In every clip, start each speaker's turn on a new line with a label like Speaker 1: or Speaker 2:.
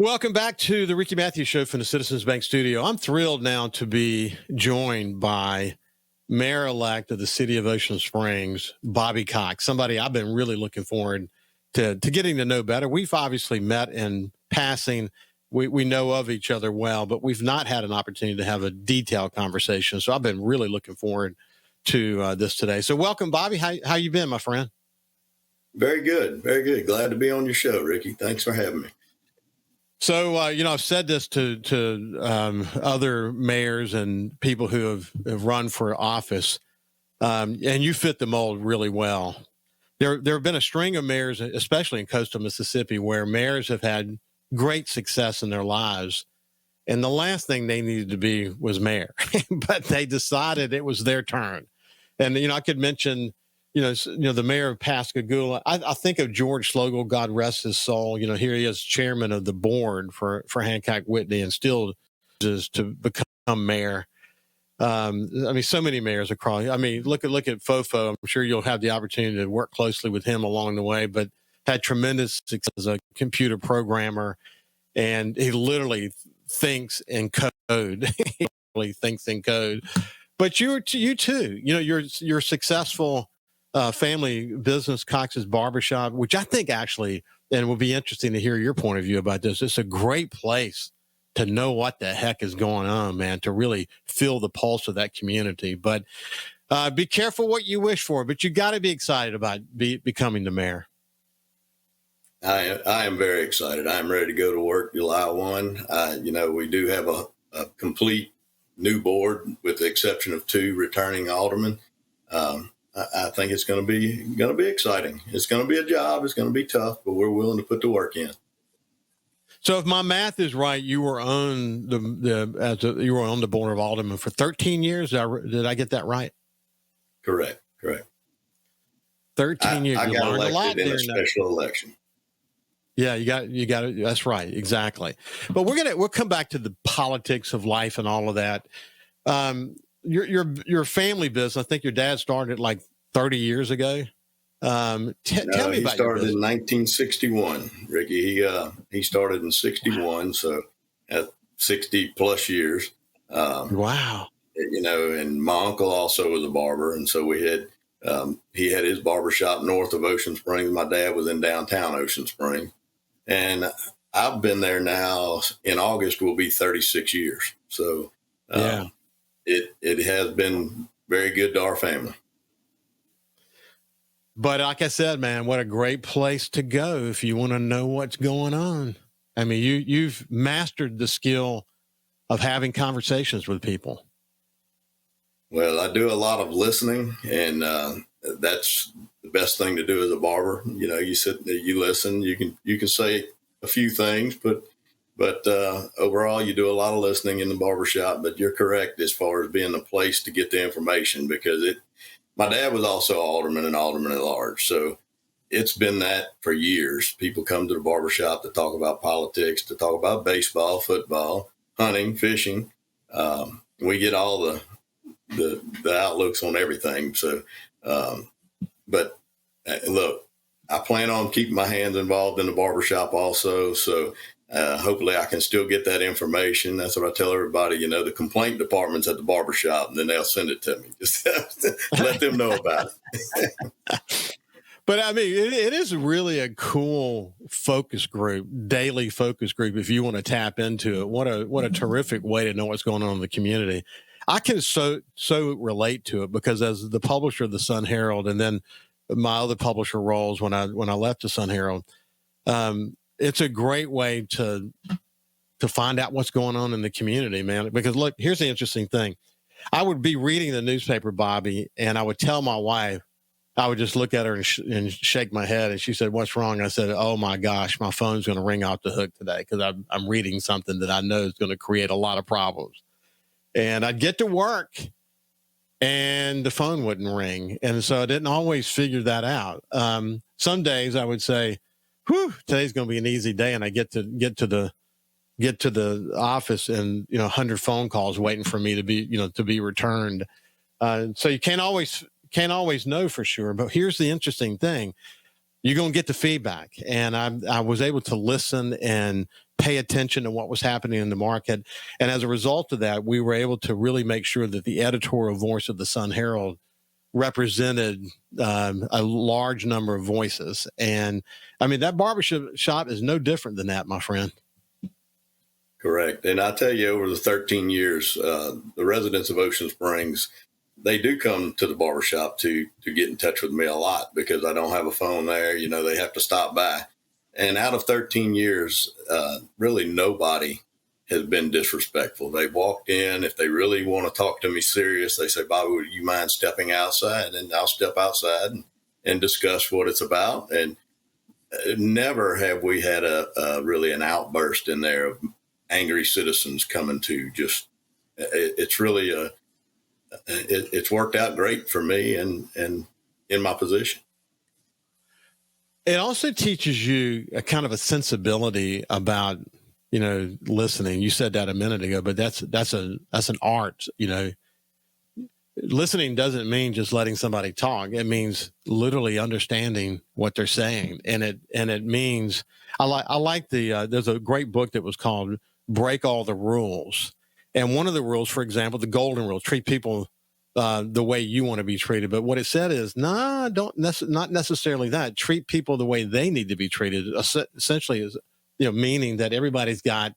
Speaker 1: Welcome back to the Ricky Matthews Show from the Citizens Bank Studio. I'm thrilled now to be joined by Mayor-elect of the city of Ocean Springs, Bobby Cox, somebody I've been really looking forward to getting to know better. We've obviously met in passing. We know of each other well, but we've not had an opportunity to have a detailed conversation. So I've been really looking forward to this today. So welcome, Bobby. How you been, my friend?
Speaker 2: Very good. Very good. Glad to be on your show, Ricky. Thanks for having me.
Speaker 1: So, I've said this to other mayors and people who have run for office, and you fit the mold really well. There have been a string of mayors, especially in coastal Mississippi, where mayors have had great success in their lives. And the last thing they needed to be was mayor, but they decided it was their turn. And, I could mention, the mayor of Pascagoula. I think of George Slogel, God rest his soul. Here he is, chairman of the board for Hancock Whitney, and still just to become mayor. So many mayors across. Look at Fofo. I'm sure you'll have the opportunity to work closely with him along the way, but had tremendous success as a computer programmer, and he literally thinks in code. He literally thinks in code. But you too. You're successful. Family business, Cox's Barbershop, which I think actually, and it will be interesting to hear your point of view about this. It's a great place to know what the heck is going on, man, to really feel the pulse of that community. But be careful what you wish for, but you got to be excited about becoming the mayor.
Speaker 2: I am very excited. I'm ready to go to work July 1. We do have a complete new board with the exception of 2 returning aldermen. I think it's going to be exciting. It's going to be a job. It's going to be tough, but we're willing to put the work in.
Speaker 1: So, if my math is right, you were on you were on the board of aldermen for 13 years. Did I get that right?
Speaker 2: Correct.
Speaker 1: 13 years.
Speaker 2: I got elected in a special election.
Speaker 1: Yeah, you got it. That's right, exactly. But we'll come back to the politics of life and all of that. Your family business, I think your dad started like 30 years ago. Tell me about
Speaker 2: he started
Speaker 1: in
Speaker 2: 1961, Ricky. He started in 61, so at 60 plus years.
Speaker 1: Wow.
Speaker 2: And my uncle also was a barber, and so he had his barbershop north of Ocean Springs. My dad was in downtown Ocean Springs, and I've been there now. In August will be 36 years. So yeah. It has been very good to our family.
Speaker 1: But like I said, man, what a great place to go if you want to know what's going on. You've mastered the skill of having conversations with people.
Speaker 2: Well, I do a lot of listening, and that's the best thing to do as a barber. You sit there, you listen, you can say a few things, but overall, you do a lot of listening in the barbershop. But you're correct as far as being the place to get the information, because my dad was also alderman and alderman at large. So it's been that for years. People come to the barbershop to talk about politics, to talk about baseball, football, hunting, fishing. We get all the outlooks on everything. So, but look, I plan on keeping my hands involved in the barbershop also. So, hopefully I can still get that information. That's what I tell everybody, the complaint department's at the barbershop, and then they'll send it to me. Just let them know about it.
Speaker 1: But it is really a cool focus group, daily focus group. If you want to tap into it, what a terrific way to know what's going on in the community. I can so relate to it because as the publisher of the Sun Herald, and then my other publisher roles when I left the Sun Herald, it's a great way to find out what's going on in the community, man. Because look, here's the interesting thing. I would be reading the newspaper, Bobby, and I would tell my wife, I would just look at her and shake my head. And she said, "What's wrong?" I said, "Oh my gosh, my phone's going to ring off the hook today because I'm reading something that I know is going to create a lot of problems." And I'd get to work and the phone wouldn't ring. And so I didn't always figure that out. Some days I would say, whew, today's going to be an easy day. And I get to the office and, 100 phone calls waiting for me to be returned. So you can't always know for sure, but here's the interesting thing. You're going to get the feedback. And I was able to listen and pay attention to what was happening in the market. And as a result of that, we were able to really make sure that the editorial voice of the Sun Herald represented a large number of voices. And I mean, that barbershop is no different than that, my friend.
Speaker 2: Correct. And I tell you, over the 13 years, the residents of Ocean Springs, they do come to the barbershop to get in touch with me a lot because I don't have a phone there. You know, they have to stop by. And out of 13 years, really nobody has been disrespectful. They walked in. If they really want to talk to me serious, they say, Bobby, would you mind stepping outside? And I'll step outside and discuss what it's about. And never have we had a really an outburst in there of angry citizens coming to just, it's really it's worked out great for me and in my position.
Speaker 1: It also teaches you a kind of a sensibility about, listening. You said that a minute ago, but that's an art. Listening doesn't mean just letting somebody talk. It means literally understanding what they're saying. And it means, I like there's a great book that was called Break All the Rules. And one of the rules, for example, the golden rule, treat people the way you want to be treated. But what it said is, not necessarily that. Treat people the way they need to be treated. Essentially, is meaning that everybody's got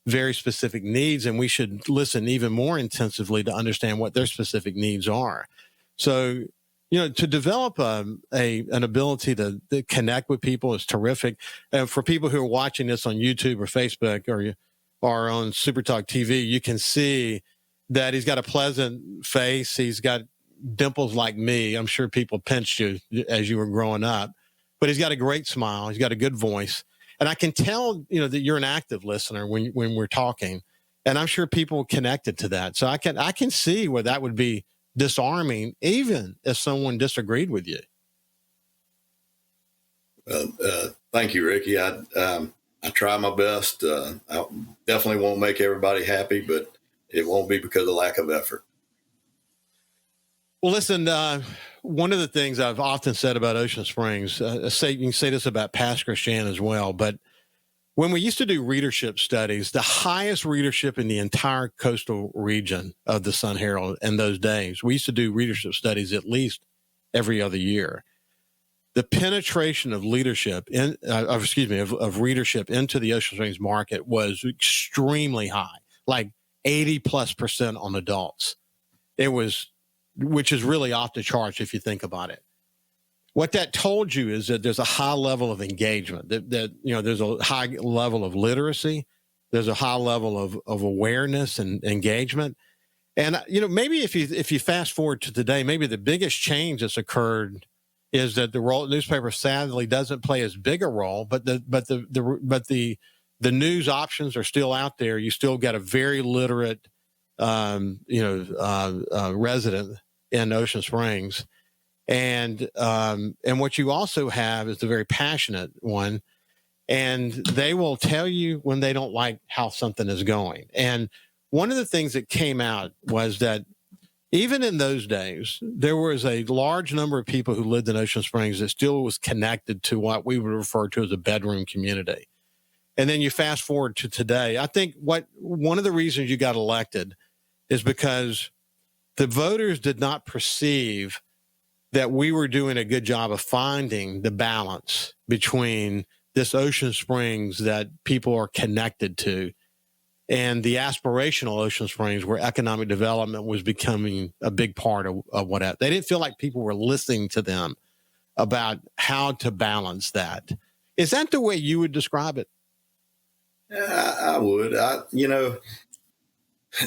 Speaker 1: very specific needs, and we should listen even more intensively to understand what their specific needs are. So, to develop an ability to connect with people is terrific. And for people who are watching this on YouTube or Facebook or on SuperTalk TV, you can see that he's got a pleasant face. He's got dimples like me. I'm sure people pinched you as you were growing up, but he's got a great smile. He's got a good voice. And I can tell, that you're an active listener when we're talking, and I'm sure people connected to that. So I can see where that would be disarming, even if someone disagreed with you.
Speaker 2: Thank you, Ricky. I try my best. I definitely won't make everybody happy, but it won't be because of lack of effort.
Speaker 1: Well, listen, one of the things I've often said about Ocean Springs, you can say this about Pass Christian as well, but when we used to do readership studies, the highest readership in the entire coastal region of the Sun Herald in those days, we used to do readership studies at least every other year. The penetration of leadership of readership into the Ocean Springs market was extremely high, like 80+% on adults. Which is really off the charts if you think about it. What that told you is that there's a high level of engagement, that there's a high level of literacy, there's a high level of awareness and engagement. And maybe if you fast forward to today, maybe the biggest change that's occurred is that the newspaper sadly doesn't play as big a role, but the news options are still out there. You still got a very literate resident in Ocean Springs. And what you also have is the very passionate one, and they will tell you when they don't like how something is going. And one of the things that came out was that even in those days, there was a large number of people who lived in Ocean Springs that still was connected to what we would refer to as a bedroom community. And then you fast forward to today. I think one of the reasons you got elected is because the voters did not perceive that we were doing a good job of finding the balance between this Ocean Springs that people are connected to and the aspirational Ocean Springs where economic development was becoming a big part of what they didn't feel like people were listening to them about how to balance that. Is that the way you would describe it?
Speaker 2: I would.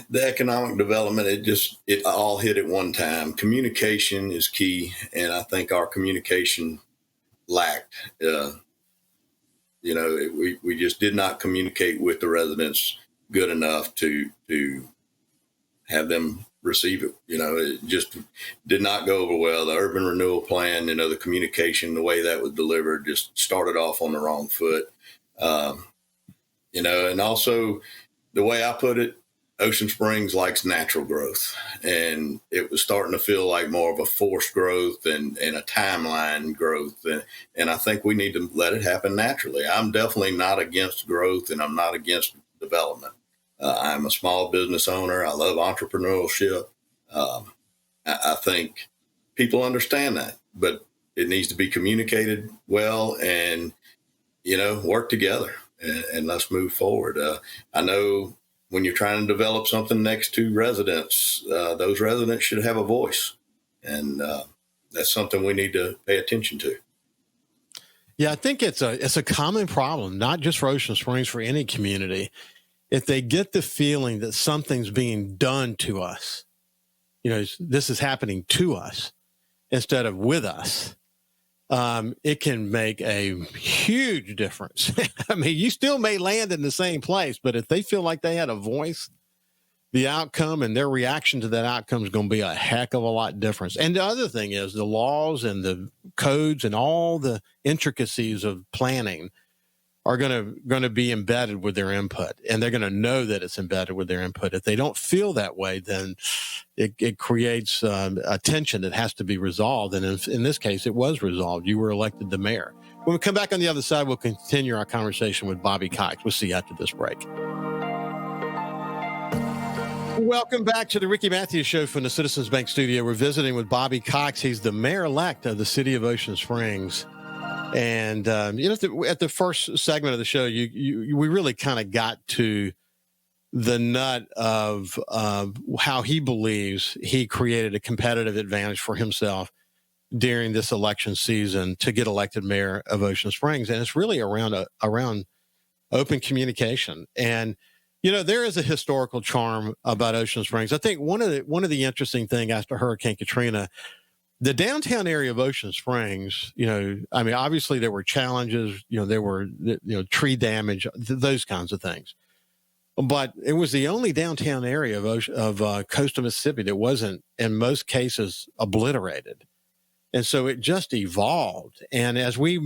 Speaker 2: The economic development, it all hit at one time. Communication is key, and I think our communication lacked. We just did not communicate with the residents good enough to have them receive it. It just did not go over well. The urban renewal plan, the communication, the way that was delivered just started off on the wrong foot. And also the way I put it, Ocean Springs likes natural growth, and it was starting to feel like more of a forced growth and a timeline growth. And I think we need to let it happen naturally. I'm definitely not against growth, and I'm not against development. I'm a small business owner. I love entrepreneurship. I think people understand that, but it needs to be communicated well and, work together and let's move forward. I know when you're trying to develop something next to residents, those residents should have a voice. And that's something we need to pay attention to.
Speaker 1: Yeah, I think it's a common problem, not just for Ocean Springs, for any community. If they get the feeling that something's being done to us, this is happening to us instead of with us, it can make a huge difference. I mean, you still may land in the same place, but if they feel like they had a voice, the outcome and their reaction to that outcome is going to be a heck of a lot different. And the other thing is the laws and the codes and all the intricacies of planning are going to be embedded with their input, and they're going to know that it's embedded with their input. If they don't feel that way, then it creates a tension that has to be resolved. And in this case, it was resolved. You were elected the mayor. When we come back on the other side, we'll continue our conversation with Bobby Cox. We'll see you after this break. Welcome back to the Ricky Matthews Show from the Citizens Bank studio. We're visiting with Bobby Cox. He's the mayor-elect of the city of Ocean Springs. And, at the first segment of the show, we really kind of got to the nut of how he believes he created a competitive advantage for himself during this election season to get elected mayor of Ocean Springs. And it's really around open communication. And, there is a historical charm about Ocean Springs. I think one of the interesting things after Hurricane Katrina, the downtown area of Ocean Springs, obviously there were challenges, there were, tree damage, those kinds of things. But it was the only downtown area of coastal Mississippi that wasn't, in most cases, obliterated. And so it just evolved. And as we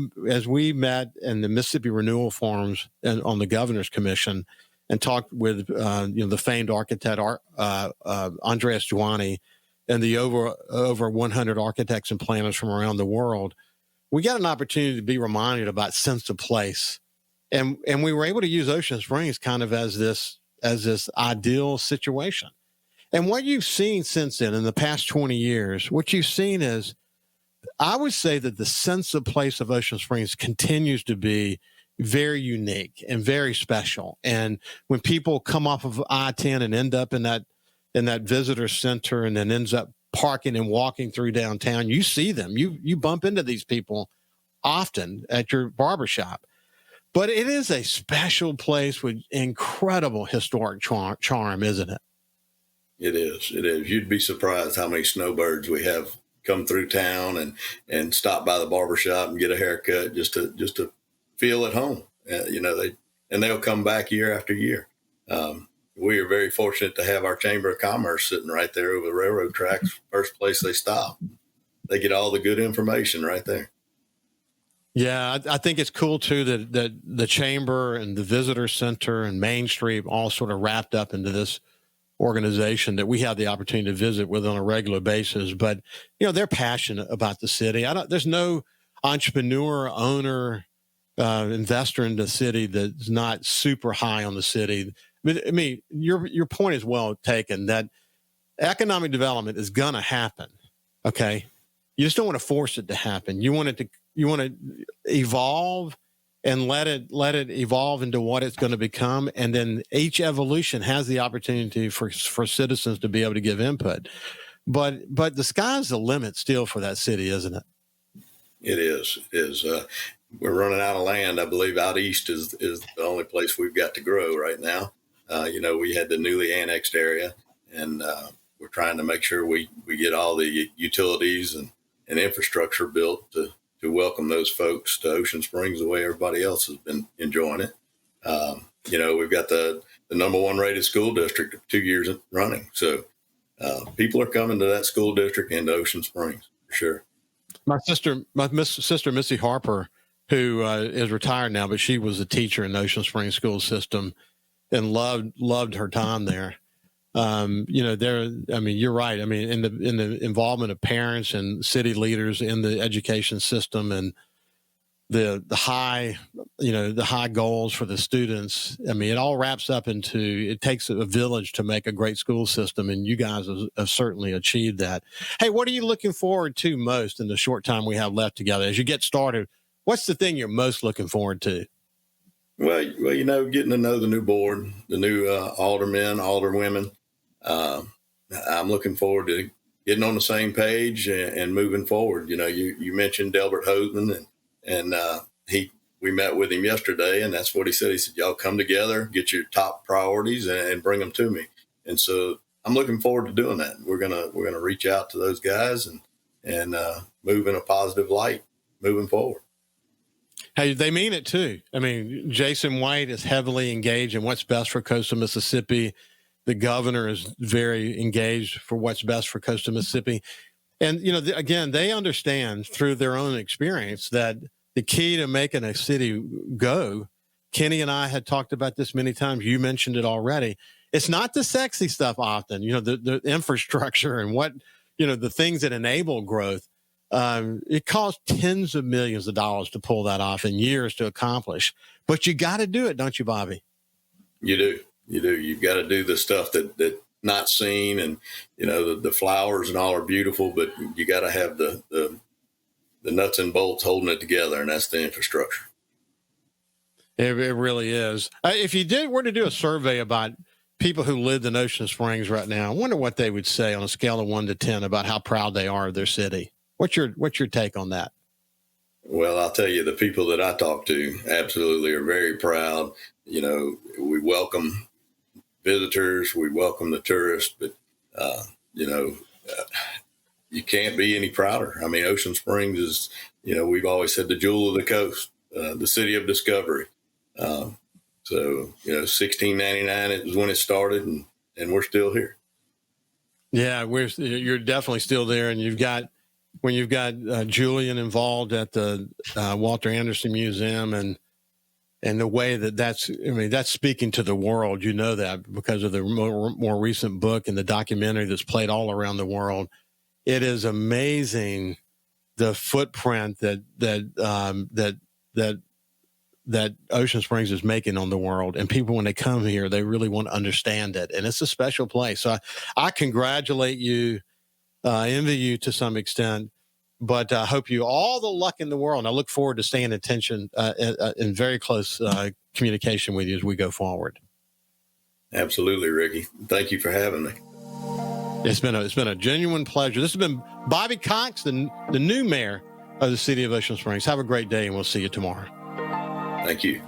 Speaker 1: met in the Mississippi Renewal Forums and on the Governor's Commission and talked with, the famed architect Andreas Giovanni, and the over 100 architects and planners from around the world, we got an opportunity to be reminded about sense of place. And we were able to use Ocean Springs kind of as this ideal situation. And what you've seen since then, in the past 20 years, what you've seen is, I would say that the sense of place of Ocean Springs continues to be very unique and very special. And when people come off of I-10 and end up in that visitor center and then ends up parking and walking through downtown, you see them. You bump into these people often at your barbershop. But it is a special place with incredible historic charm, isn't it?
Speaker 2: It is. It is. You'd be surprised how many snowbirds we have come through town and stop by the barbershop and get a haircut just to feel at home. They'll come back year after year. We are very fortunate to have our Chamber of Commerce sitting right there over the railroad tracks. First place they stop. They get all the good information right there.
Speaker 1: Yeah, I think it's cool, too, that the Chamber and the Visitor Center and Main Street all sort of wrapped up into this organization that we have the opportunity to visit with on a regular basis. But, they're passionate about the city. There's no entrepreneur, owner, investor in the city that's not super high on the city. I mean, your point is well taken that economic development is going to happen. Okay. You just don't want to force it to happen. You want to evolve and let it evolve into what it's going to become. And then each evolution has the opportunity for citizens to be able to give input. But the sky's the limit still for that city, isn't it?
Speaker 2: It is. It is. We're running out of land. I believe out east is the only place we've got to grow right now. We had the newly annexed area, and we're trying to make sure we get all the utilities and infrastructure built to welcome those folks to Ocean Springs the way everybody else has been enjoying it. We've got the number one rated school district 2 years running. So people are coming to that school district and to Ocean Springs for sure.
Speaker 1: My sister, Missy Harper, who is retired now, but she was a teacher in the Ocean Springs school system and loved her time there. You're right. I mean, in the involvement of parents and city leaders in the education system, and the high goals for the students. I mean, it all wraps up into, it takes a village to make a great school system, and you guys have certainly achieved that. Hey, what are you looking forward to most in the short time we have left together as you get started? What's the thing you're most looking forward to?
Speaker 2: Well, getting to know the new board, the new aldermen, alderwomen. I'm looking forward to getting on the same page and moving forward. You mentioned Delbert Hoseman, and we met with him yesterday, and that's what he said. He said, "Y'all come together, get your top priorities, and bring them to me." And so I'm looking forward to doing that. We're gonna reach out to those guys and move in a positive light moving forward.
Speaker 1: Hey, they mean it too. I mean, Jason White is heavily engaged in what's best for coastal Mississippi. The governor is very engaged for what's best for coastal Mississippi. And, again, they understand through their own experience that the key to making a city go, Kenny and I had talked about this many times. You mentioned it already. It's not the sexy stuff often, the infrastructure and the things that enable growth. It costs tens of millions of dollars to pull that off and years to accomplish. But you got to do it, don't you, Bobby?
Speaker 2: You do. You've got to do the stuff that not seen, and the flowers and all are beautiful, but you got to have the nuts and bolts holding it together, and that's the infrastructure.
Speaker 1: It really is. If you were to do a survey about people who lived in Ocean Springs right now, I wonder what they would say on a scale of 1 to 10 about how proud they are of their city. What's your take on that?
Speaker 2: Well, I'll tell you, the people that I talk to absolutely are very proud. We welcome visitors, we welcome the tourists, but you can't be any prouder. I mean, Ocean Springs is, we've always said the jewel of the coast, the city of discovery. So 1699 is when it started, and we're still here.
Speaker 1: Yeah, you're definitely still there, and when you've got Julian involved at the Walter Anderson Museum, and the way that's speaking to the world, that because of the more recent book and the documentary that's played all around the world. It is amazing the footprint that Ocean Springs is making on the world, and people, when they come here, they really want to understand it, and it's a special place. So I congratulate you. Envy you to some extent, but I hope you all the luck in the world. And I look forward to staying in very close communication with you as we go forward.
Speaker 2: Absolutely, Ricky. Thank you for having me.
Speaker 1: It's been a genuine pleasure. This has been Bobby Cox, the new mayor of the city of Ocean Springs. Have a great day, and we'll see you tomorrow.
Speaker 2: Thank you.